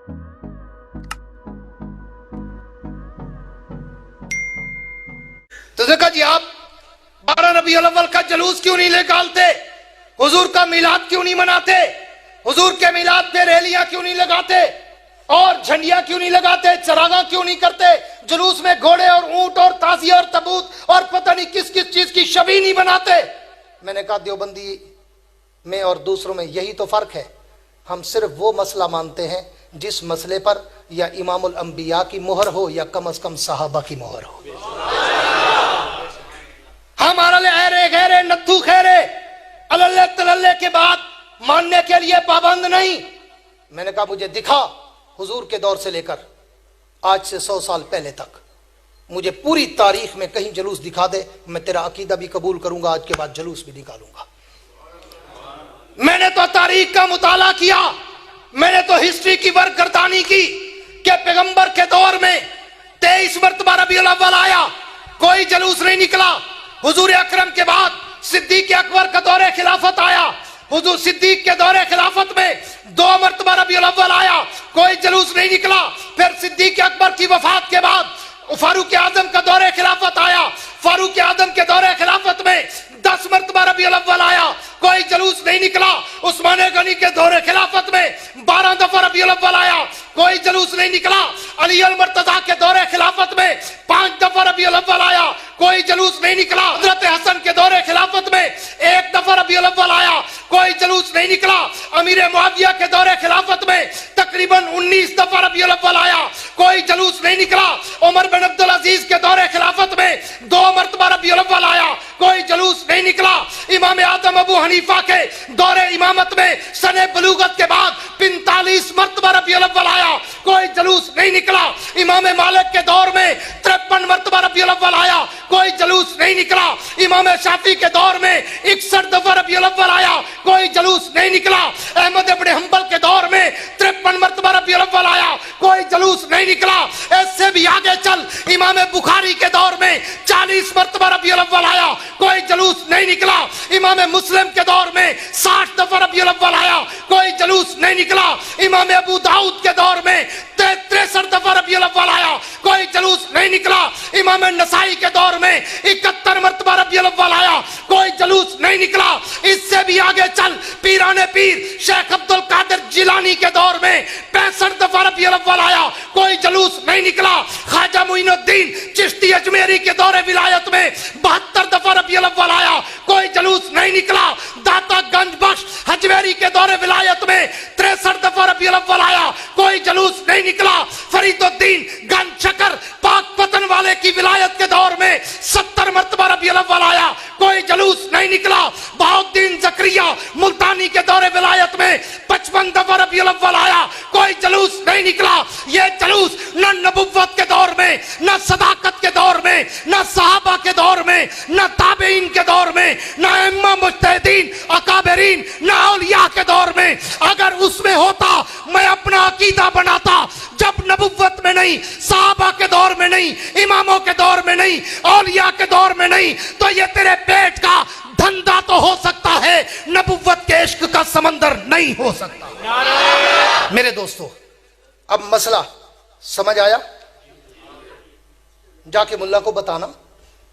तो देखा जी, आप 12 रबीउल अव्वल का जुलूस क्यों नहीं निकालते? हुजूर का मिलाद क्यों नहीं मनाते? हुजूर के मिलाद पे रैलियां क्यों नहीं लगाते? और झंडियां क्यों नहीं लगाते? चरागा क्यों नहीं करते? जुलूस में घोड़े और ऊंट और ताजिया और तबूत और पता नहीं किस किस चीज की छवि नहीं बनाते? मैंने कहा देवबंदी में और दूसरों में यही तो फर्क है। हम सिर्फ वो मसला मानते हैं जिस मसले पर या इमामुल अंबिया की मोहर हो या कम से कम सहाबा की मोहर हो। हमारा ले गहरे नत्थू खैरे अल्ले तल्ले के बाद मानने के लिए पाबंद नहीं। मैंने कहा मुझे दिखा हुजूर के दौर से लेकर आज से 100 साल पहले तक मुझे पूरी तारीख में कहीं जुलूस दिखा दे, मैं तेरा अकीदा भी कबूल करूंगा, आज के बाद जुलूस भी निकालूंगा। मैंने तो तारीख का मुताला किया, मैंने तो हिस्ट्री की बरगर्दानी की कि पैगंबर के दौर में 23 मरतबा रबीउल अव्वल आया, कोई जुलूस नहीं निकला। हुजूर अकरम के बाद सिद्दीक अकबर का दौरे खिलाफत आया, हुजूर सिद्दीक के दौरे खिलाफत में 2 मरतबा रबीउल अव्वल आया, कोई जुलूस नहीं निकला। फिर सिद्दीक अकबर की वफात के बाद फारूक आजम का दौरे खिलाफत आया, फारूक आजम के दौरे खिलाफत में 10 मरतबा रबीउल अव्वल आया, कोई जुलूस नहीं निकला। उस्मान गनी के दौरे खिलाफत में 12 दफा रबीउल अव्वल आया, कोई जुलूस नहीं निकला। अली अल मुर्तजा के दौरे खिलाफत में 5 दफा रबीउल अव्वल आया, कोई जुलूस नहीं निकला। हजरत हसन के दौरे खिलाफत में 1 दफा रबीउल अव्वल आया, कोई जुलूस नहीं निकला। अमीर मुआविया के दौरे खिलाफत में तकरीबन 19 दफा रबीउल अव्वल आया, कोई जुलूस नहीं निकला। उमर बिन अब्दुल अजीज के दौरे खिलाफत में 2 मरतबा रबीउल अव्वल आया, कोई जुलूस नहीं निकला। इमाम आदम अबू हनीफा के दौरे इमामत में सने बलूगत के बाद 45 मरतबा रबीउल अव्वल आया, कोई जुलूस नहीं निकला। इमाम मालिक के दौर में 53 मरतबा रबीउल अव्वल आया, कोई जुलूस नहीं निकला। इमाम शाफी के दौर में 61 दफा रबीउल अव्वल आया, कोई जुलूस नहीं निकला। अहमद इब्न हंबल के दौर में 53 मरतबा रबीउल अव्वल आया, कोई जुलूस नहीं निकला। इससे भी आगे चल, इमाम बुखारी के दौर में 40 मरतबा रबीउल अव्वल आया, कोई जुलूस नहीं निकला। इमाम मुस्लिम के दौर में 60 दफा रबीउल अव्वल आया, कोई जुलूस नहीं निकला। इमाम अबू दाऊद के दौर में 63 दफा रबीउल अव्वल आया, कोई जुलूस नहीं निकला। इमाम नसाई के दौर में 71 मरतबा रबीउल अव्वल आया, कोई जुलूस नहीं निकला। इससे भी आगे चल, पीराने पीर शेख अब्दुल कादिर जिलानी के दौर में 65 दफा रबीउल अव्वल आया, कोई जुलूस नहीं निकला। ख्वाजा मुइनुद्दीन चिश्ती अजमेरी के दौरे विलायत में 72 दफा रबीउल अव्वल आया, कोई जुलूस नहीं निकला। दाता गंज बख्श हजवेरी के दौरे विलायत में 63 दफा रबीउल अव्वल आया, कोई जुलूस नहीं निकला। फरीदुद्दीन गंज शकर पाक पतन वाले की विलायत के दौर में 70 मरतबा रबीउल अव्वल आया, कोई जुलूस नहीं निकला। बहाउद्दीन जकरिया मुल्तानी के दौरे विलायत में 55 दफा रबीउल अव्वल आया, कोई जुलूस नहीं निकला। ये जुलूस न नबुव्वत के दौर में, न सदाकत के दौर में, न सहाबा के दौर में, न ताबईन के दौर में, न इमाम मुज्तहिदीन अकाबरीन, न औलिया के दौर में। अगर उसमें होता मैं अपना अकीदा बनाता। जब नबुव्वत में नहीं, सहाबा के दौर में नहीं, इमामों के दौर में नहीं, औलिया के दौर में नहीं, तो ये तेरे पेट का धंधा तो हो सकता है, नबुव्वत के इश्क का समंदर नहीं हो सकता। मेरे दोस्तों, अब मसला समझ आया? जाके मुल्ला को बताना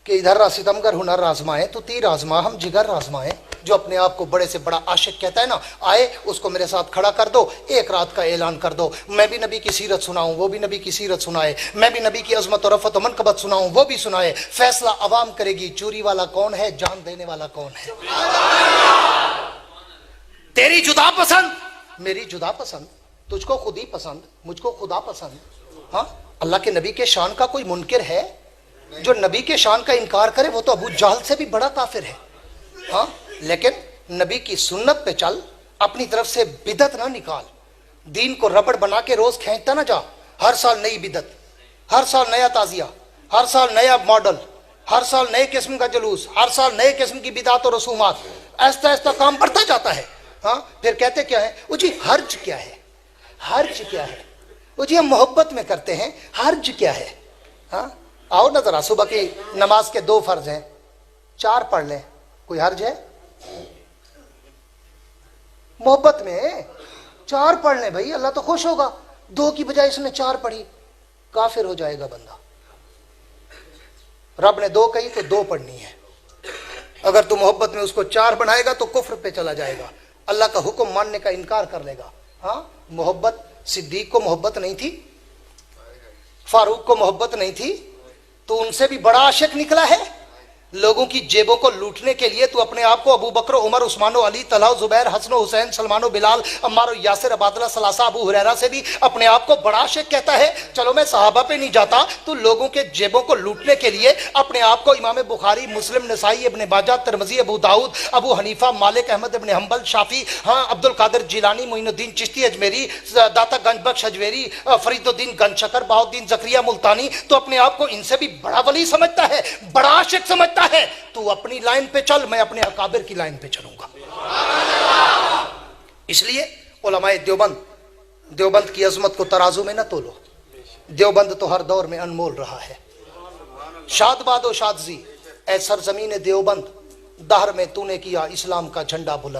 कि इधर सितमगर हुनर आजमाए तो तीर आजमा हम जिगर आजमाए। जो अपने आप को बड़े से बड़ा आशिक कहता है ना, आए उसको मेरे साथ खड़ा कर दो, एक रात का ऐलान कर दो। मैं भी नबी की सीरत सुनाऊं, वो भी नबी की सीरत सुनाए। मैं भी नबी की अजमत और रफत और मनकबत सुनाऊं, वो भी सुनाए। फैसला अवाम करेगी, चोरी वाला कौन है, जान देने वाला कौन है। तेरी जुदा पसंद, मेरी जुदा पसंद, तुझको खुद ही पसंद, मुझको खुदा पसंद। हाँ, अल्लाह के नबी के शान का कोई मुनकिर है? जो नबी के शान का इनकार करे वो तो अबू जहल से भी बड़ा काफिर है। हाँ, लेकिन नबी की सुन्नत पे चल, अपनी तरफ से बिदत ना निकाल। दीन को रबड़ बना के रोज खींचता ना जा। हर साल नई बिदत, हर साल नया ताजिया, हर साल नया मॉडल, हर साल नए किस्म का जुलूस, हर साल नए किस्म की बिदात और रसूमात। ऐसा ऐसा काम बढ़ता जाता है। हाँ, फिर कहते क्या है? वो जी हर्ज क्या है, हर्ज क्या है? वो जी हम मोहब्बत में करते हैं, हर्ज क्या है? हाँ, आओ ना जरा, सुबह की नमाज के 2 फर्ज हैं, 4 पढ़ लें, कोई हर्ज है? मोहब्बत में 4 पढ़ लें भाई, अल्लाह तो खुश होगा। 2 की बजाय इसने 4 पढ़ी, काफिर हो जाएगा बंदा। रब ने 2 कही तो 2 पढ़नी है। अगर तू मोहब्बत में उसको 4 बनाएगा तो कुफ्र पे चला जाएगा, अल्लाह का हुक्म मानने का इनकार कर लेगा। हाँ, मोहब्बत, सिद्दीक को मोहब्बत नहीं थी, फारूक को मोहब्बत नहीं थी, तो उनसे भी बड़ा आशिक निकला है। लोगों की जेबों को लूटने के लिए तू अपने आप को अबू बकर, उमर, उस्मानो, अली, तलहा, जुबैर, हसन, हुसैन, सलमानो, बिलाल, अम्मार, यासिर, अबादला, सलासा, अबू हुरैरा से भी अपने आप को बड़ा आशिक कहता है। चलो मैं सहाबा पे नहीं जाता, तू लोगों के जेबों को लूटने के लिए अपने आप को Imam Bukhari, Muslim, Nasai, Ibn Majah, Tirmidhi, Abu Dawood, Abu Hanifa, Malik, Ahmad इब्ने हंबल, शाफी, हाँ, अब्दुल कादिर जिलानी, मोइनुद्दीन चिश्ती अजमेरी, दाता गंज बख्श अजमेरी, फरीदुद्दीन गंजशकर, बहाउद्दीन जकरिया मुल्तानी, तो अपने आप को इनसे भी बड़ा वली समझता है, बड़ा आशिक समझता है। तू अपनी लाइन पे चल, मैं अपने अकाबिर की लाइन पे चलूंगा। इसलिए उलमाए देवबंद की अजमत को तराजू में न तोलो। देवबंद तो हर दौर में अनमोल रहा है। शादबादो शादजी, ऐ सरजमीन देवबंद, दहर में तूने किया इस्लाम का झंडा बुलंद।